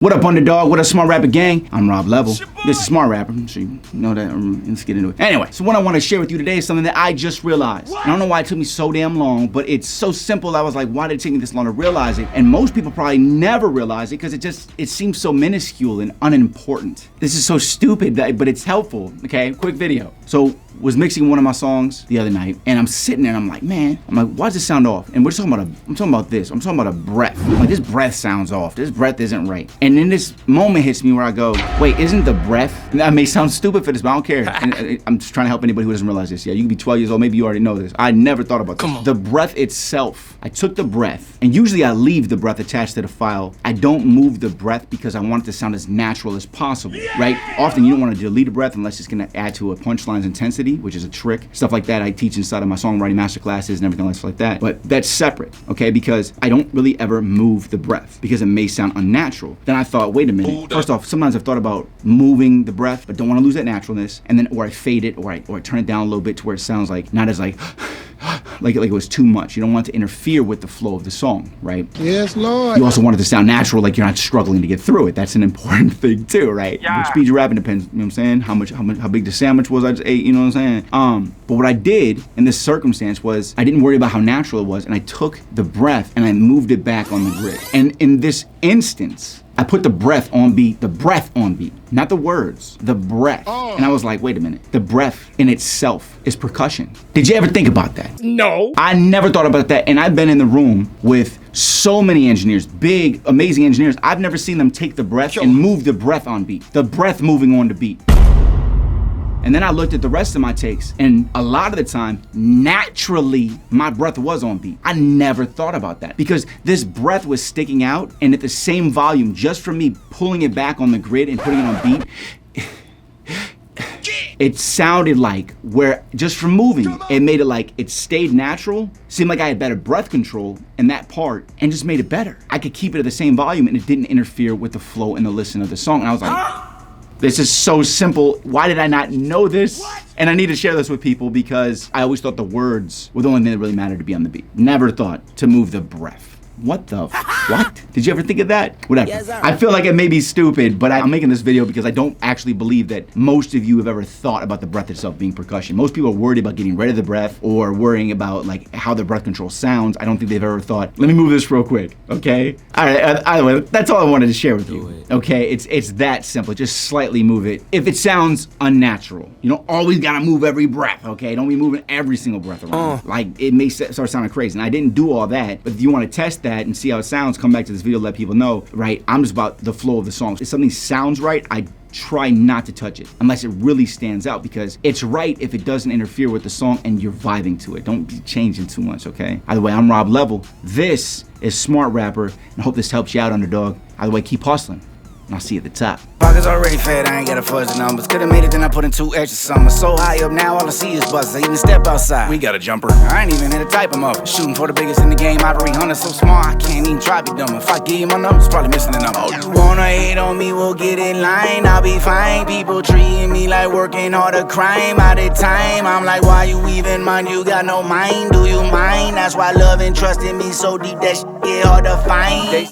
What up, underdog? What up, Smart Rapper gang? I'm Rob Level. This is Smart Rapper. I'm sure you know that. Let's get into it. Anyway, so what I want to share with you today is something that I just realized. I don't know why it took me so damn long, but it's so simple. I was like, why did it take me this long to realize it? And most people probably never realize it because it seems so minuscule and unimportant. This is so stupid, but it's helpful. Okay, quick video. So, was mixing one of my songs the other night, and I'm sitting there and I'm like, why does it sound off? And we're talking about I'm talking about a breath. I'm like, this breath sounds off. This breath isn't right. And then this moment hits me where I go, wait, isn't the breath? That may sound stupid for this, but I don't care. And I'm just trying to help anybody who doesn't realize this. Yeah, you can be 12 years old, maybe you already know this. I never thought about this. The breath itself, I took the breath, and usually I leave the breath attached to the file. I don't move the breath because I want it to sound as natural as possible, right? Often you don't want to delete a breath unless it's gonna add to a punchline's intensity, which is a trick. Stuff like that I teach inside of my songwriting masterclasses and everything else like that. But that's separate, okay? Because I don't really ever move the breath because it may sound unnatural. Then I thought, wait a minute. First off, sometimes I've thought about moving the breath, but don't want to lose that naturalness. And then, or I fade it, or I turn it down a little bit to where it sounds like, not as like it was too much. You don't want to interfere with the flow of the song, right? Yes, Lord. You also want it to sound natural, like you're not struggling to get through it. That's an important thing too, right? Yeah. Which speed you're rapping depends, you know what I'm saying? How big the sandwich was I just ate, you know what I'm saying? But what I did in this circumstance was I didn't worry about how natural it was, and I took the breath and I moved it back on the grid. And in this instance, I put the breath on beat, not the words, the breath. And I was like, wait a minute, the breath in itself is percussion. Did you ever think about that? No. I never thought about that, and I've been in the room with so many engineers, big, amazing engineers. I've never seen them take the breath and move the breath on beat, the breath moving on the beat. And then I looked at the rest of my takes, and a lot of the time, naturally, my breath was on beat. I never thought about that because this breath was sticking out, and at the same volume, just from me pulling it back on the grid and putting it on beat, it sounded like, where just from moving, it made it like it stayed natural, seemed like I had better breath control in that part, and just made it better. I could keep it at the same volume, and it didn't interfere with the flow and the listen of the song. And I was like, this is so simple. Why did I not know this? And I need to share this with people because I always thought the words were the only thing that really mattered to be on the beat. Never thought to move the breath. What the what? Did you ever think of that? Whatever. Yes, I feel like it may be stupid, but I'm making this video because I don't actually believe that most of you have ever thought about the breath itself being percussion. Most people are worried about getting rid of the breath or worrying about like how the breath control sounds. I don't think they've ever thought, let me move this real quick, okay? All right, either way, that's all I wanted to share with you, okay? It's that simple, just slightly move it. If it sounds unnatural, you don't always gotta move every breath, okay? Don't be moving every single breath around. Like, it may start sounding crazy, and I didn't do all that, but if you wanna test that and see how it sounds, come back to this video, let people know, right? I'm just about the flow of the song. If something sounds right, I try not to touch it unless it really stands out because it's right if it doesn't interfere with the song and you're vibing to it. Don't be changing too much, okay? Either way, I'm Rob Level. This is Smart Rapper, and I hope this helps you out, underdog. Either way, keep hustling, and I'll see you at the top. Pockets already fed, I ain't gotta fudge the numbers. Could've made it, then I put in 2 extra summers. So high up now, all I see is buses. I even step outside. We got a jumper. I ain't even had to type them up. Shooting for the biggest in the game. Ivory Hunter so small, I can't even try to be dumb. If I give you my numbers, probably missing a number. Oh, you wanna hate on me, we'll get in line. I'll be fine. People treating me like working hard a crime. Out of time, I'm like, why you even mind? You got no mind, do you mind? That's why love and trust in me so deep that shit get hard to find.